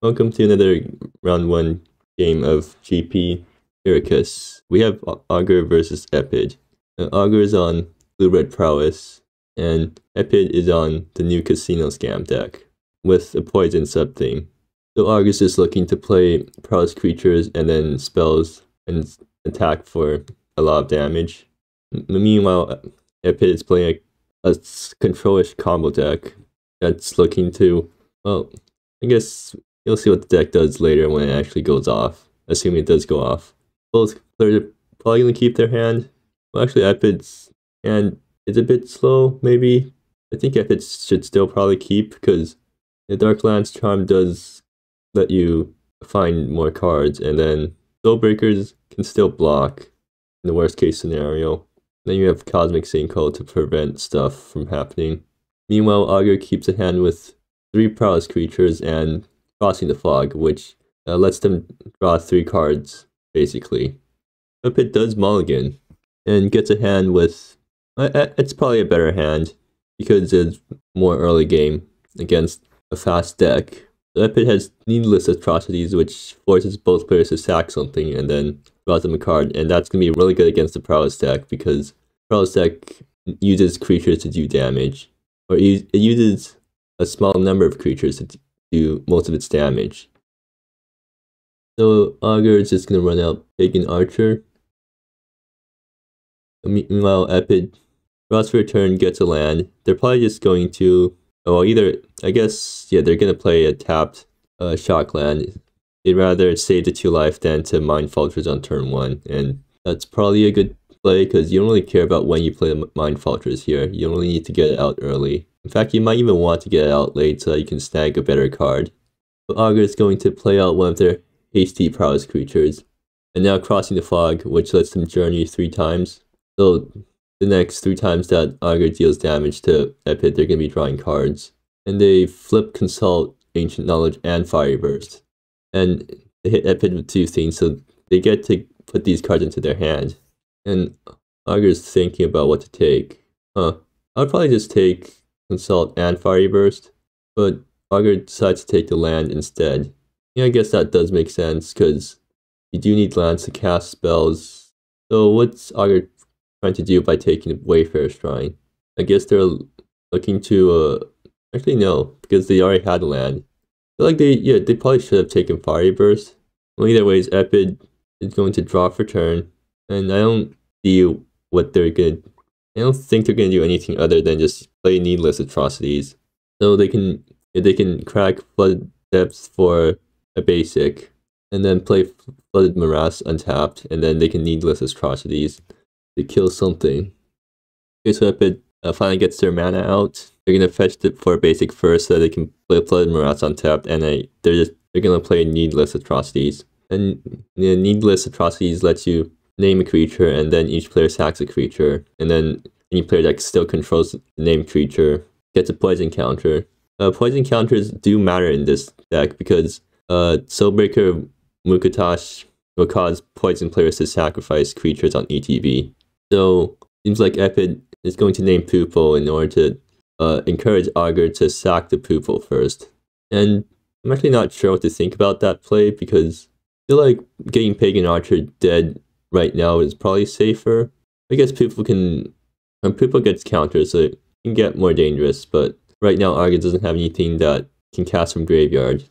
Welcome to another round 1 game of GP Caracas. We have Augur versus Epid. Augur is on blue-red Prowess, and Epid is on the new casino scam deck with a poison sub thing. So Augur is just looking to play Prowess creatures and then spells and attack for a lot of damage. Meanwhile, Epid is playing a control-ish combo deck that's looking to, well, I guess you'll see what the deck does later when it actually goes off, assuming it does go off. Both players are probably going to keep their hand. Well, actually, Epid's hand is a bit slow, maybe. I think Epid should still probably keep, because the Dark Lance Charm does let you find more cards, and then Soulbreakers can still block in the worst case scenario. Then you have Cosmic Sinkhole to prevent stuff from happening. Meanwhile, Augur keeps a hand with 3 Prowess creatures and Crossing the Fog, which lets them draw 3 cards, basically. Epid does mulligan, and gets a hand with... it's probably a better hand, because it's more early game against a fast deck. So Epid has Needless Atrocities, which forces both players to sack something, and then draws them a card, and that's going to be really good against the Prowess deck, because Prowess deck uses creatures to do damage, or it uses a small number of creatures to do most of its damage. So Augur is just going to run out Pagan Archer. Meanwhile, Epid draws for a turn, gets a land. They're probably just going to, well, either, I guess, yeah, they're going to play a tapped shock land. They'd rather save the 2 life than to Mind Falters on turn 1, and that's probably a good play, because you don't really care about when you play the Mind Falters here. You don't really need to get it out early. In fact, you might even want to get it out late so that you can snag a better card. So Augur is going to play out one of their hasty Prowess creatures, and now Crossing the Fog, which lets them journey 3 times. So the next 3 times that Augur deals damage to Epid, they're going to be drawing cards. And they flip Consult, Ancient Knowledge, and Fiery Burst. And they hit Epid with 2 things, so they get to put these cards into their hand. And Augur's thinking about what to take. I would probably just take Consult and Fiery Burst, but Augur decides to take the land instead. Yeah, I guess that does make sense, because you do need lands to cast spells. So what's Augur trying to do by taking Wayfarer's Shrine? I guess they're looking to, actually no, because they already had a land. I feel like they probably should have taken Fiery Burst. Well, either ways, Epid is going to draw for turn, and I don't see what they're going to... I don't think they're going to do anything other than just play Needless Atrocities. So they can crack Flooded Depths for a basic, and then play Flooded Morass untapped, and then they can Needless Atrocities to kill something. Okay, so Epid finally gets their mana out. They're going to fetch it for a basic first so that they can play Flooded Morass untapped, and they're going to play Needless Atrocities. And Needless Atrocities lets you name a creature, and then each player sacks a creature, and then any player that still controls the named creature gets a poison counter. Poison counters do matter in this deck, because Soulbreaker Mukatash will cause poison players to sacrifice creatures on ETB. So seems like Epid is going to name Pupil in order to encourage Augur to sack the Pupil first. And I'm actually not sure what to think about that play, because I feel like getting Pagan Archer dead right now is probably safer. I guess Pupil gets counters, so it can get more dangerous, but right now Augur doesn't have anything that can cast from Graveyard.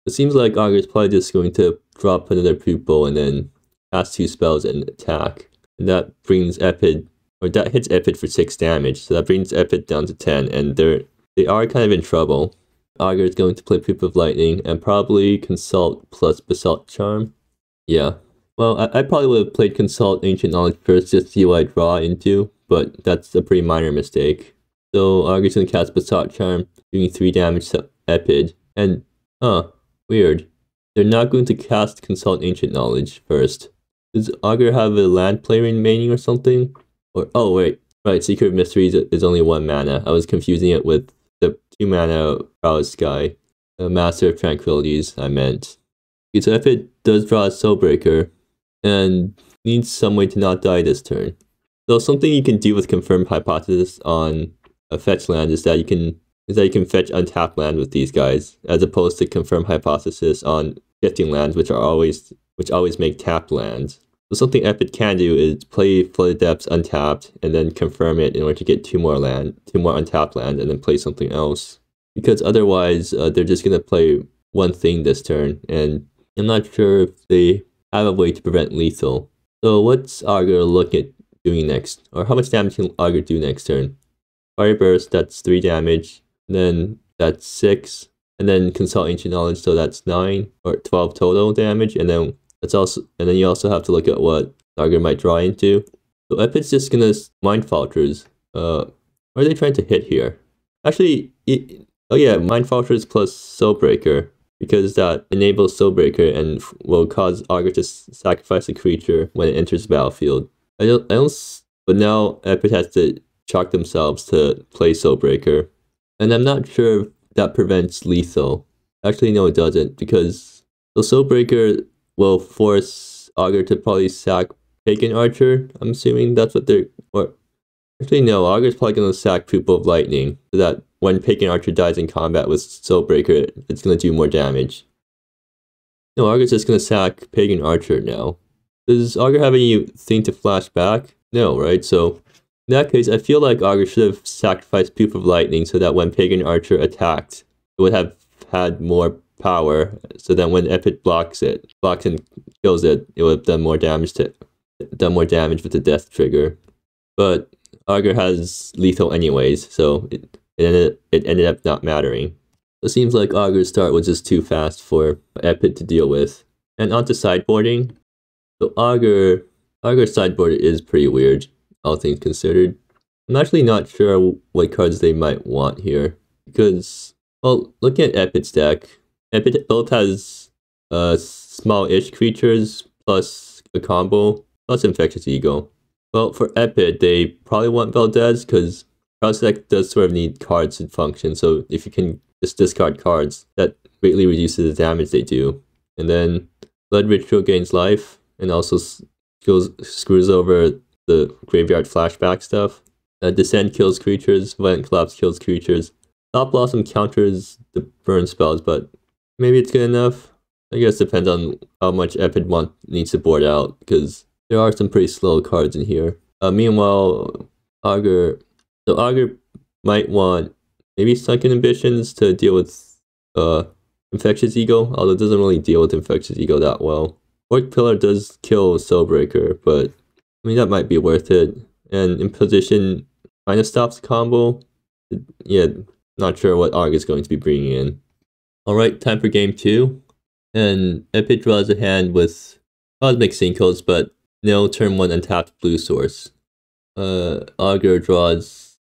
It seems like Augur is probably just going to drop another Pupil and then cast 2 spells and attack. And that brings Epid, or that hits Epid for 6 damage, so that brings Epid down to 10, and they are kind of in trouble. Augur is going to play Pupil of Lightning, and probably Consult plus Basalt Charm. Yeah. Well, I probably would have played Consult Ancient Knowledge first just to see what I draw into, but that's a pretty minor mistake. So Augur's going to cast Basalt Charm, doing 3 damage to Epid, and, weird. They're not going to cast Consult Ancient Knowledge first. Does Augur have a land play remaining or something? Or, oh wait, right, Secret of Mysteries is only 1 mana. I was confusing it with the 2 mana Prowess guy. Master of Tranquilities, I meant. Okay, so Epid does draw a Soulbreaker, and needs some way to not die this turn. So something you can do with Confirmed Hypothesis on a fetch land is that you can is that you can fetch untapped land with these guys, as opposed to confirm hypothesis on shifting lands, which always make tapped lands. So something Epid can do is play Flooded Depths untapped, and then confirm it in order to get two more untapped land, and then play something else. Because otherwise, they're just gonna play one thing this turn, and I'm not sure if they have a way to prevent lethal. So what's Augur looking at doing next? Or how much damage can Augur do next turn? Fire Burst, that's 3 damage, and then that's 6, and then Consult Ancient Knowledge, so that's 9 or 12 total damage, and then you also have to look at what Augur might draw into. So Epid's just gonna Mind Falters. What are they trying to hit here? Actually, oh yeah, Mind Falters plus Soulbreaker, because that enables Soulbreaker and will cause Augur to sacrifice a creature when it enters the battlefield. But now Epid has to chalk themselves to play Soulbreaker. And I'm not sure if that prevents lethal. Actually, no, it doesn't, because the Soulbreaker will force Augur to probably sack Pagan Archer. I'm assuming that's what actually no, Augur's probably going to sack Pupil of Lightning, so that when Pagan Archer dies in combat with Soulbreaker, it's going to do more damage. No, Augur's just going to sack Pagan Archer now. Does Augur have anything to flash back? No, right? So in that case, I feel like Augur should have sacrificed Pupil of Lightning so that when Pagan Archer attacked, it would have had more power, so that when Epid blocks and kills it, it would have done more damage with the death trigger. But Augur has lethal anyways, so it ended up not mattering. It seems like Augur's start was just too fast for Epid to deal with. And onto sideboarding. So Augur's sideboard is pretty weird, all things considered. I'm actually not sure what cards they might want here, because, well, looking at Epid's deck, Epid both has small-ish creatures plus a combo plus Infectious Eagle. Well, for Epid, they probably want Valdez, because Prowess deck does sort of need cards to function, so if you can just discard cards, that greatly reduces the damage they do. And then Blood Ritual gains life, and also screws over the graveyard flashback stuff. Descend kills creatures, Violent Collapse kills creatures. Top Blossom counters the burn spells, but maybe it's good enough. I guess it depends on how much Epid needs to board out, because there are some pretty slow cards in here. Meanwhile, Augur might want maybe Sunken Ambitions to deal with Infectious Eagle, although it doesn't really deal with Infectious Eagle that well. Orc Pillar does kill Soulbreaker, but I mean that might be worth it. And Imposition kind of stops the combo. Yeah, not sure what Augur is going to be bringing in. Alright, time for game 2. And Epid draws a hand with Cosmic Sinkholes, but no turn 1 untapped blue source. Augur draws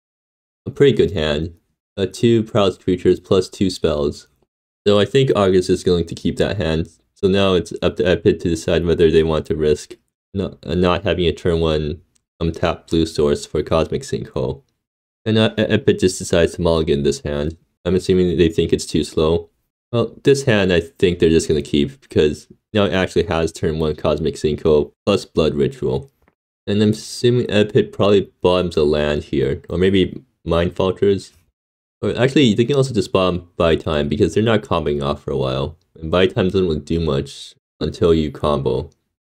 a pretty good hand. 2 Prowess creatures plus 2 spells. So I think Augur is just going to keep that hand. So now it's up to Epid to decide whether they want to risk not having a turn 1 untapped blue source for Cosmic Sinkhole. And Epid just decides to mulligan this hand. I'm assuming they think it's too slow. Well, this hand I think they're just going to keep, because now it actually has turn 1 Cosmic Sinkhole plus Blood Ritual. And I'm assuming Epid probably bottoms a land here, or maybe Mind Falters. Or actually, they can also just bottom Buy Time, because they're not comboing off for a while. And Buy Time doesn't really do much until you combo.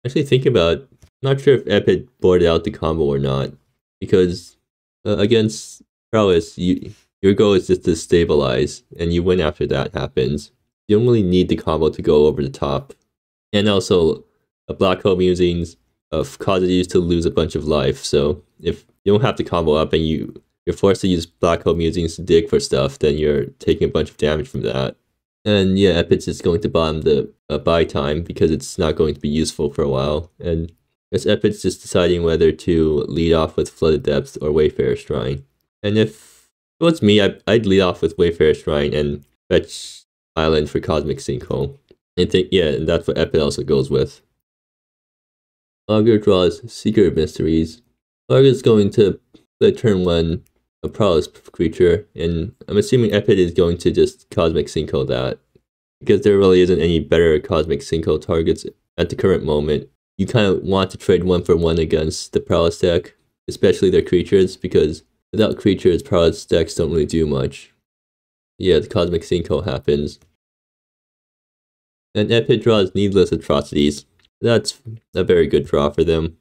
Actually, think about it. I'm not sure if Epid boarded out the combo or not, because against Prowess, your goal is just to stabilize, and you win after that happens. You don't really need the combo to go over the top. And also, Black Hole Musings causes you to lose a bunch of life, so if you don't have to combo up and you're forced to use Black Hole Musings to dig for stuff, then you're taking a bunch of damage from that. And yeah, Epid's just going to bottom the Buy Time, because it's not going to be useful for a while. And I guess Epid's just deciding whether to lead off with Flooded Depths or Wayfarer Shrine. And if it was me, I'd lead off with Wayfarer Shrine and fetch Island for Cosmic Sinkhole. And and that's what Epid also goes with. Augur draws Secret of Mysteries. Augur's going to play turn 1 a Prowess creature, and I'm assuming Epid is going to just Cosmic Sinkhole that, because there really isn't any better Cosmic Sinkhole targets at the current moment. You kind of want to trade 1-for-1 against the Prowess deck, especially their creatures, because without creatures, Prowess decks don't really do much. Yeah, the Cosmic Cinco happens. And Epid draws Needless Atrocities. That's a very good draw for them.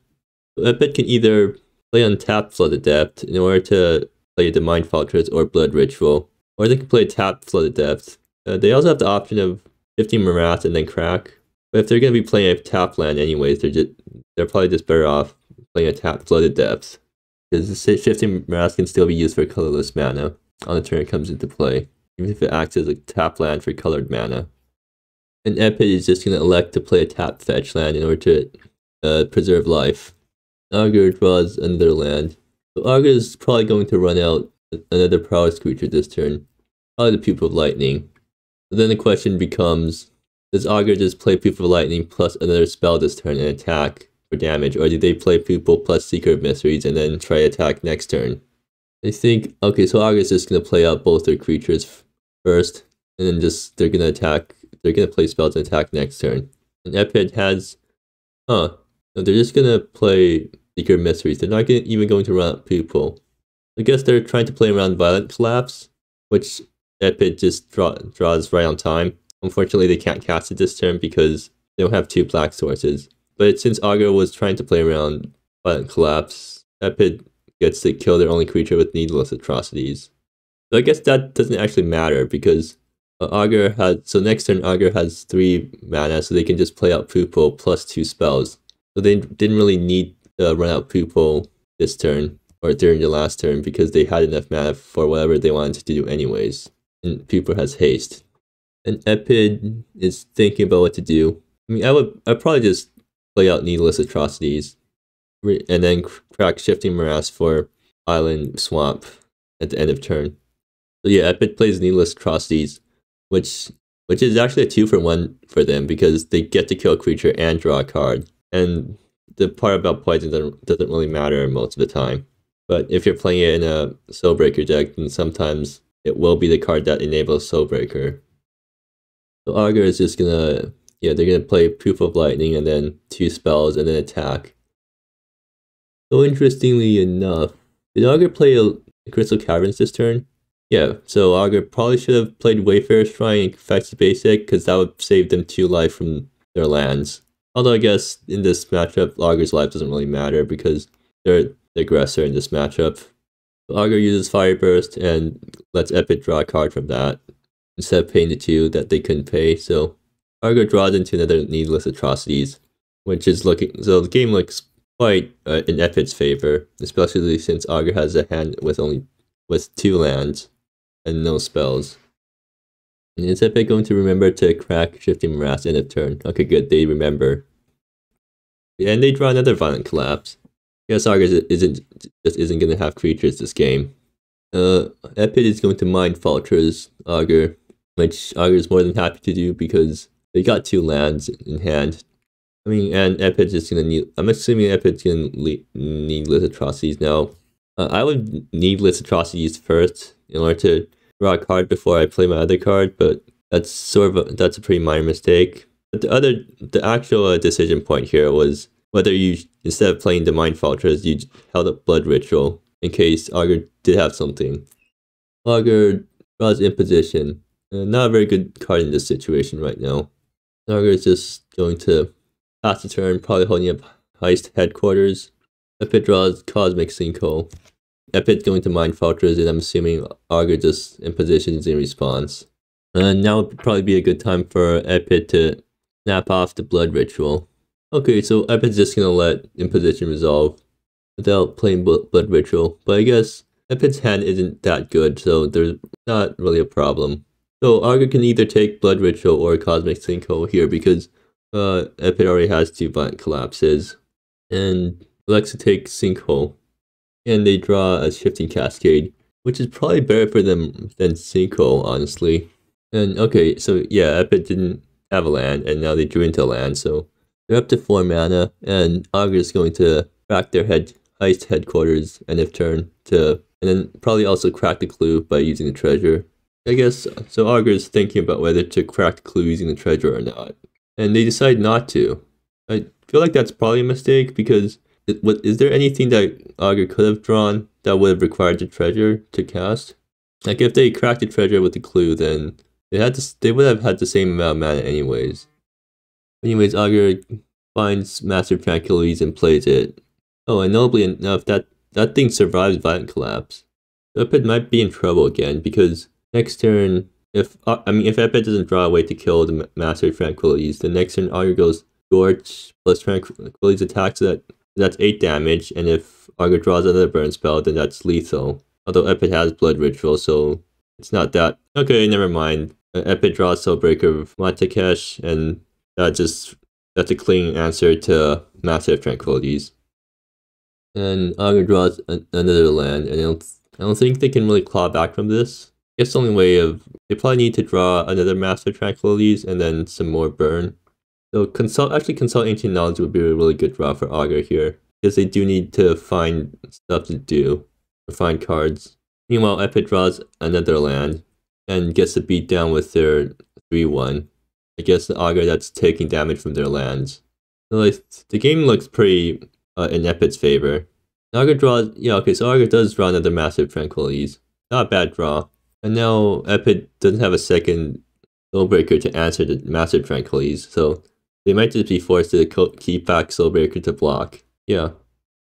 So Epid can either play untap Flooded Depth in order to play the Mind Fortress or Blood Ritual, or they can play tap Flooded Depth. They also have the option of shifting Morass and then crack. But if they're going to be playing a tap land anyways, they're probably just better off playing a tap Flooded Depth. Because shifting Morass can still be used for colorless mana on the turn it comes into play, even if it acts as a tap land for colored mana. And Epid is just going to elect to play a tap fetch land in order to preserve life. Augur draws another land. So Augur is probably going to run out another Prowess creature this turn. Probably the Pupil of Lightning. But then the question becomes, does Augur just play Pupil of Lightning plus another spell this turn and attack for damage? Or do they play Pupil plus Seeker of Mysteries and then try attack next turn? I think, okay, so Augur is just going to play out both their creatures first. And then they're going to attack. They're going to play spells and attack next turn. And Epid has, no, they're just going to play Seeker of Mysteries. They're not even going to run out Pupil. I guess they're trying to play around Violent Collapse, which Epid just draws right on time. Unfortunately, they can't cast it this turn because they don't have 2 black sources. But since Augur was trying to play around Violent Collapse, Epid gets to kill their only creature with Needless Atrocities. So I guess that doesn't actually matter because next turn Augur has 3 mana, so they can just play out Pupil plus 2 spells. So they didn't really need to run out Pupil this turn, or during the last turn, because they had enough mana for whatever they wanted to do anyways. And Pupil has haste. And Epid is thinking about what to do. I mean, I'd probably just play out Needless Atrocities, and then crack Shifting Morass for Island Swamp at the end of turn. So yeah, Epid plays Needless Atrocities, which is actually a 2-for-1 for them because they get to kill a creature and draw a card. And the part about poison doesn't really matter most of the time. But if you're playing it in a Soulbreaker deck, then sometimes it will be the card that enables Soulbreaker. So Augur is just gonna, they're gonna play Pupil of Lightning and then 2 spells and then attack. So interestingly enough, did Augur play a Crystal Caverns this turn? Yeah, so Augur probably should have played Wayfarer's Shrine and Fetch the Basic, because that would save them 2 life from their lands. Although I guess in this matchup, Augur's life doesn't really matter because they're the aggressor in this matchup. So Augur uses Fire Burst and lets Epid draw a card from that, instead of paying the 2 that they couldn't pay. So Augur draws into another Needless Atrocities, which is looking, so the game looks quite in Epid's favor, especially since Augur has a hand with 2 lands and no spells. And is Epid going to remember to crack Shifting Morass end of turn? Okay, good, they remember. And they draw another Violent Collapse. I guess Augur isn't going to have creatures this game. Epid is going to Mind Fortress Augur, which Augur is more than happy to do because they got 2 lands in hand. I mean, and Epid's just going to need, I'm assuming Epid's going to need Needless Atrocities now. I would Needless Atrocities first in order to draw a card before I play my other card, but that's a pretty minor mistake. But the actual decision point here was whether you, instead of playing the Mind Fortress, you held up Blood Ritual in case Augur did have something. Augur draws Imposition. Not a very good card in this situation right now. Augur is just going to pass the turn, probably holding up Heist Headquarters. Epid draws Cosmic Cinco. Epid going to Mind Fortress, and I'm assuming Augur just Impositions in response. And now would probably be a good time for Epid to snap off the Blood Ritual. Okay, so Epid's just gonna let Imposition resolve without playing Blood Ritual, but I guess Epid's hand isn't that good, so there's not really a problem. So Augur can either take Blood Ritual or Cosmic Cinco here because Epid already has 2 Violent Collapses, and elects to take Sinkhole. And they draw a Shifting Cascade, which is probably better for them than Sinkhole, honestly. And okay, so yeah, Epid didn't have a land, and now they drew into a land, so they're up to 4 mana, and Augur is going to crack their Heist Headquarters end of turn and then probably also crack the Clue by using the treasure. I guess, so Augur is thinking about whether to crack the Clue using the treasure or not. And they decide not to. I feel like that's probably a mistake because is there anything that Augur could have drawn that would have required the treasure to cast? Like if they cracked the treasure with the clue, then they would have had the same amount of mana anyways. Anyways, Augur finds Master Tranquilities and plays it. Oh, and notably enough, that thing survives Violent Collapse. Epid might be in trouble again because next turn, if Epid doesn't draw a way to kill the Master Tranquilities, the next turn Augur goes Scorch plus Tranquilities attack, so that's 8 damage, and if Augur draws another burn spell, then that's lethal. Although Epid has Blood Ritual, so it's not that. Okay, never mind. Epid draws Soulbreaker of Matakesh, and that's a clean answer to Massive Tranquilities. And Augur draws another land, and I don't think they can really claw back from this. I guess the only way they probably need to draw another Massive Tranquilities and then some more burn. So consult Ancient Knowledge would be a really good draw for Augur here, because they do need to find stuff to do, or find cards. Meanwhile, Epid draws another land, and gets to beat down with their 3-1. I guess the Augur that's taking damage from their lands. So like, the game looks pretty in Epid's favor. Augur draws, so Augur does draw another Massive Tranquilities. Not a bad draw. And now Epid doesn't have a second Soulbreaker to answer the Massive Tranquilities, so they might just be forced to keep back Soulbreaker to block. Yeah,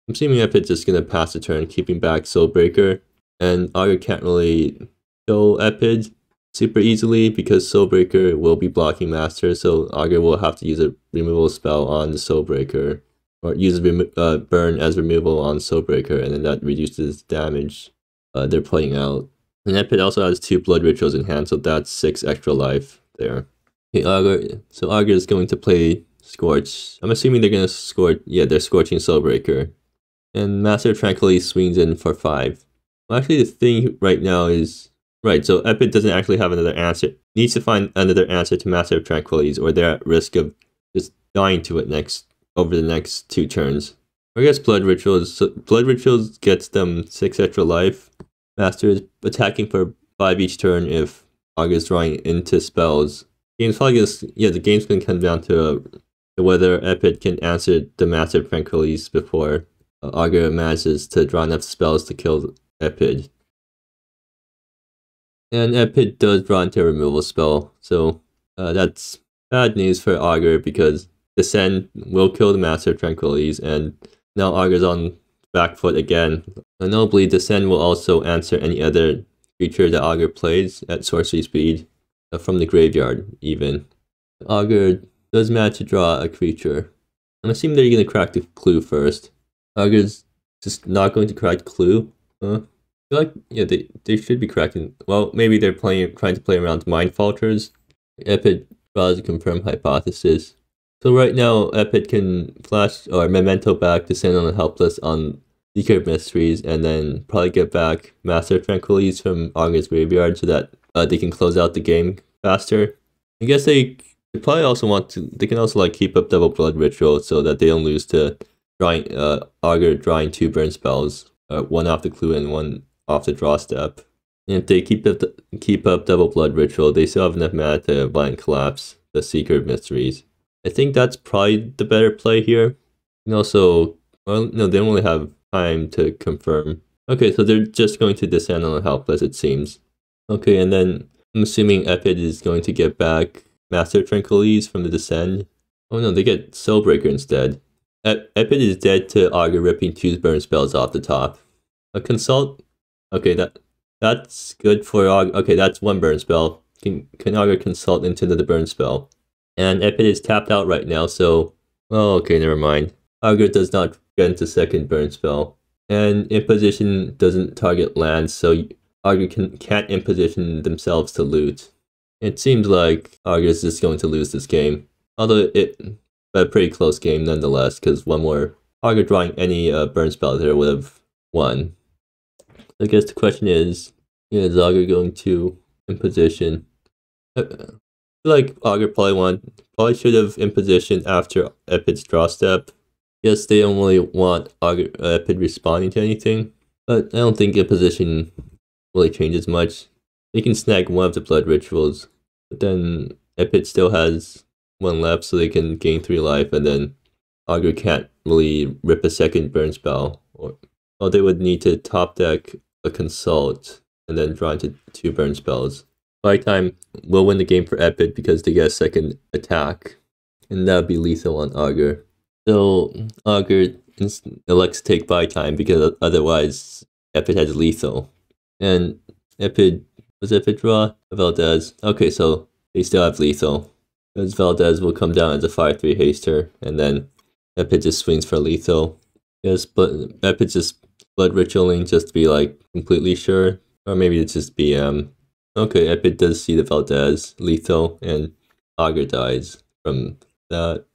I'm assuming Epid's just gonna pass the turn, keeping back Soulbreaker, and Augur can't really kill Epid super easily because Soulbreaker will be blocking Master, so Augur will have to use a removal spell on the Soulbreaker, or use burn as removal on Soulbreaker, and then that reduces damage they're playing out. And Epid also has 2 Blood Rituals in hand, so that's 6 extra life there. Okay, Augur is going to play Scorch. I'm assuming they're gonna scorch. Yeah, they're scorching Soulbreaker, and Master Tranquility swings in for 5. Well, actually, the thing right now is right. So Epid doesn't actually have another answer. Needs to find another answer to Master Tranquilities, or they're at risk of just dying to it over the next 2 turns. Or I guess Blood Rituals. So Blood Rituals gets them 6 extra life. Master is attacking for 5 each turn if Augur is drawing into spells. The game's gonna come down to whether Epid can answer the Massive Tranquilities before Augur manages to draw enough spells to kill Epid. And Epid does draw into a removal spell, so that's bad news for Augur because Descend will kill the Massive Tranquilities, and now Augur's on back foot again. And notably, Descend will also answer any other creature that Augur plays at sorcery speed, from the graveyard even. Augur does manage to draw a creature. I'm assuming they're going to crack the clue first. Augur's just not going to crack the clue. I feel like, yeah, they should be cracking. Well, maybe they're trying to play around Mind Falters. Epid draws a confirmed hypothesis. So right now, Epid can flash or memento back Descend on the Helpless on Secret Mysteries, and then probably get back Master Tranquilities from Augur's graveyard so that they can close out the game faster. I guess they probably also they can also like keep up Double Blood Ritual so that they don't lose to Augur drawing 2 burn spells, 1 off the clue and 1 off the draw step. And if they keep up Double Blood Ritual, they still have enough mana to Violent Collapse the Secret Mysteries. I think that's probably the better play here. And also, well, no, they don't really have time to confirm. Okay, so they're just going to Descend on the Helpless, it seems. Okay, and then I'm assuming Epid is going to get back Master Tranquilities from the Descend. Oh no, they get Soulbreaker instead. Epid is dead to Augur ripping 2 burn spells off the top. A Consult? Okay, that's good for Augur. Okay, that's 1 burn spell. Can Augur Consult into the burn spell? And Epid is tapped out right now, so... Oh, okay, never mind. Augur does not get into 2nd burn spell. And Imposition doesn't target lands, so Augur can't Imposition themselves to loot. It seems like Augur is just going to lose this game. Although a pretty close game nonetheless, because one more Augur drawing any burn spell there would have won. I guess the question is Augur going to Imposition? I feel like Augur probably should have Imposition after Epid's draw step. Yes, they don't really want Epid responding to anything, but I don't think Imposition really changes much. They can snag 1 of the Blood Rituals, but then Epid still has 1 left, so they can gain 3 life, and then Augur can't really rip a 2nd burn spell. Or they would need to top deck a Consult. and then draw into 2 burn spells. By time will win the game for Epid because they get a second attack, and that would be lethal on Augur. So Augur elects to take by time because otherwise Epid has lethal. And Epid, was Epid draw? Valdez. Okay, so they still have lethal. Because Valdez will come down as a 5/3 haster, and then Epid just swings for lethal. Yes, but Epid just blood ritualing just to be like completely sure. Or maybe it's just BM. Okay, Epid does see the Valdez lethal, and Augur dies from that.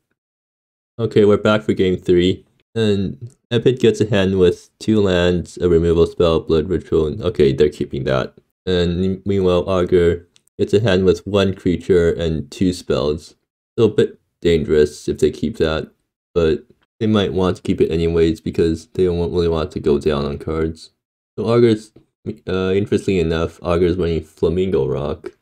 Okay, we're back for game 3. And Epid gets a hand with 2 lands, a removal spell, blood ritual. Okay, they're keeping that. And meanwhile, Augur gets a hand with 1 creature and 2 spells. Still a bit dangerous if they keep that, but they might want to keep it anyways because they don't really want to go down on cards. So Augur's, interestingly enough, Augur's running Flamingo Rock.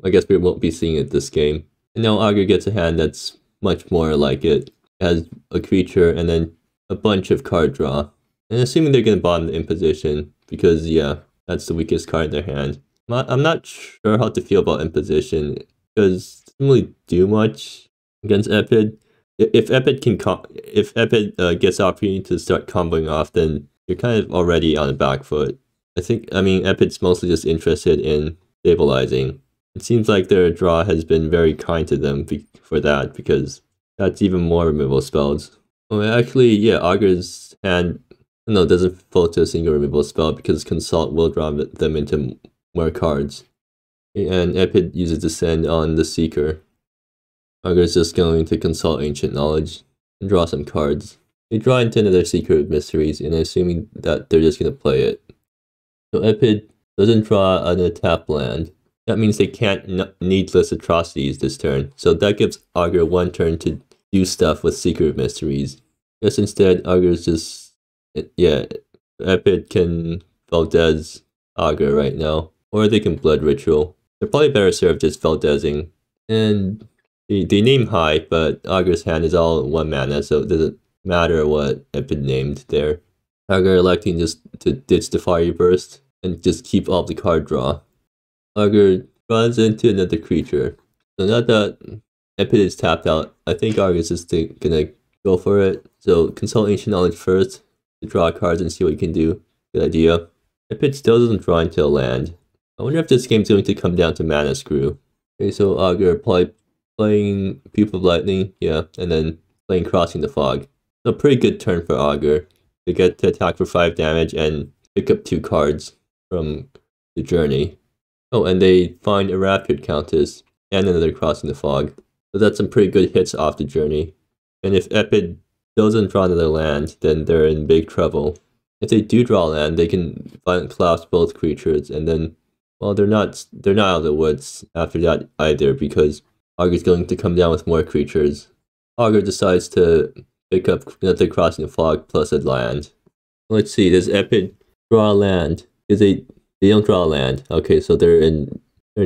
I guess we won't be seeing it this game. And now Augur gets a hand that's much more like it. It has a creature and then a bunch of card draw. And assuming they're going to bottom the Imposition, because yeah, that's the weakest card in their hand. I'm not sure how to feel about Imposition, because it doesn't really do much against Epid. If Epid gets the opportunity to start comboing off, then you're kind of already on the back foot. I mean, Epid's mostly just interested in stabilizing. It seems like their draw has been very kind to them for that, because that's even more removal spells. Oh, actually, yeah, Augur's hand doesn't fall to a single removal spell because Consult will draw them into more cards. And Epid uses Descend on the Seeker. Augur's just going to consult Ancient Knowledge and draw some cards. They draw into another Secret of Mysteries, and assuming that they're just going to play it. So Epid doesn't draw an tap land. That means they can't needless atrocities this turn. So that gives Augur 1 turn to do stuff with Secret of Mysteries. Just instead, Augur's just... yeah, Epid can Valdez Augur right now. Or they can Blood Ritual. They're probably better served just Valdezing. And they name high, but Augur's hand is all 1 mana, so it doesn't matter what Epid named there. Augur electing just to ditch the Fiery Burst and just keep all the card draw. Augur runs into another creature. So now that Epid is tapped out, I think Augur's just gonna go for it. So consult Ancient Knowledge first to draw cards and see what you can do. Good idea. Epid still doesn't draw into a land. I wonder if this game's going to come down to mana screw. Okay, so Augur probably playing Pupil of Lightning, yeah, and then playing Crossing the Fog. So pretty good turn for Augur. They get to attack for 5 damage and pick up 2 cards from the journey. Oh, and they find a Raptured Countess and another Crossing the Fog. So that's some pretty good hits off the journey. And if Epid doesn't draw another land, then they're in big trouble. If they do draw land, they can Violent Collapse both creatures, and then, well, they're not out of the woods after that either, because Augur's going to come down with more creatures. Augur decides to pick up another Crossing the Fog plus a land. Let's see, does Epid draw a land? Because they don't draw a land. Okay, so they're in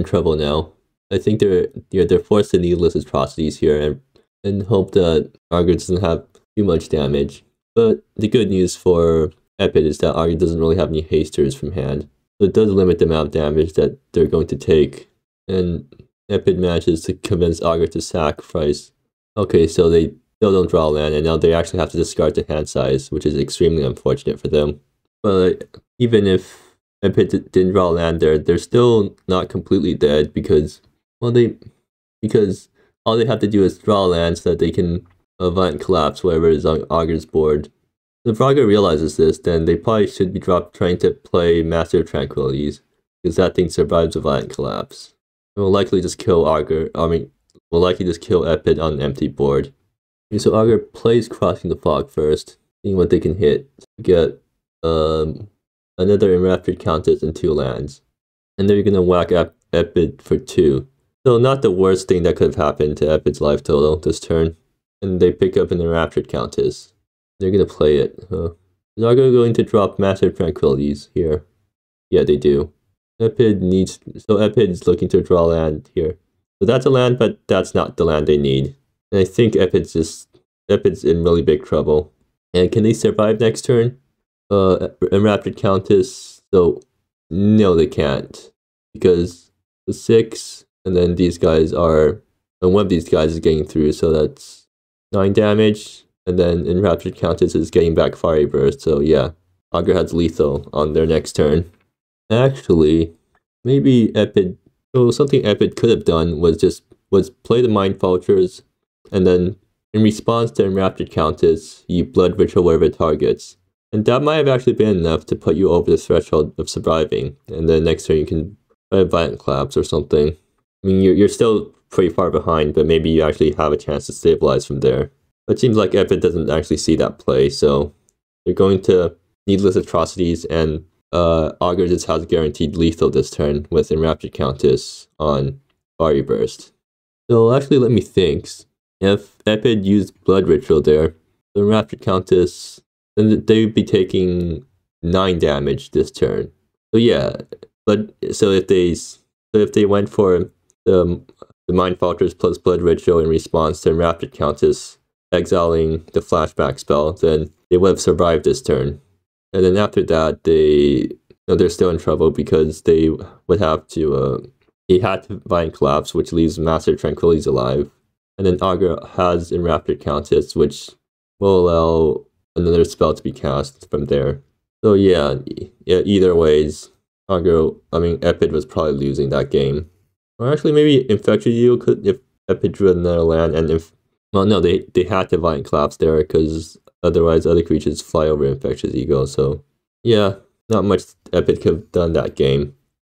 trouble now. I think they're forced to needless atrocities here and hope that Augur doesn't have too much damage. But the good news for Epid is that Augur doesn't really have any hasters from hand. So it does limit the amount of damage that they're going to take. And Epid manages to convince Augur to sacrifice. Okay, so they still don't draw land, and now they actually have to discard the hand size, which is extremely unfortunate for them. But even if Epid didn't draw land there, they're still not completely dead because, well, because all they have to do is draw land so that they can Violent Collapse whatever is on Augur's board. If Augur realizes this, then they probably should be trying to play Master of Tranquilities, because that thing survives a Violent Collapse. It will likely just kill will likely just kill Epid on an empty board. Okay, so Augur plays Crossing the Fog first, seeing what they can hit to get another Enraptured Countess and 2 lands. And they're gonna whack Epid for 2. So not the worst thing that could have happened to Epid's life total this turn. And they pick up an Enraptured Countess. They're gonna play it. Is Augur going to drop Master of Tranquilities here? Yeah, they do. Epid is looking to draw land here. So that's a land, but that's not the land they need. And I think Epid's in really big trouble. And can they survive next turn? Enraptured Countess. So No, they can't. Because the 6, and then these guys are, and one of these guys is getting through, so that's 9 damage. And then Enraptured Countess is getting back Fiery Burst, so yeah. Augur has lethal on their next turn. Actually, maybe Epid, so something Epid could have done was play the Mind Vultures, and then in response to Enraptured Countess, you Blood Ritual wherever it targets. And that might have actually been enough to put you over the threshold of surviving, and then next turn you can try a Violent Collapse or something. I mean, you're still pretty far behind, but maybe you actually have a chance to stabilize from there. But it seems like Epid doesn't actually see that play, so they're going to Needless Atrocities, and Augur just has guaranteed lethal this turn with Enraptured Countess on Fiery Burst. So actually, let me think. If Epid used Blood Ritual there, the Enraptured Countess, then they would be taking 9 damage this turn. So yeah, but so if they went for the Mind Falters plus Blood Ritual in response to Enraptured Countess exiling the flashback spell, then they would have survived this turn. And then after that, they're still in trouble because they would have to he had to Violent Collapse, which leaves Master Tranquilities alive. And then Augur has Enraptured Countess, which will allow another spell to be cast from there. So yeah, either ways, Epid was probably losing that game. Or actually, maybe Infectious Eagle could, if Epid drew another land, and if, well, no, they had to Violent Collapse there, because otherwise other creatures fly over Infectious Eagle, so yeah, not much Epid could have done that game.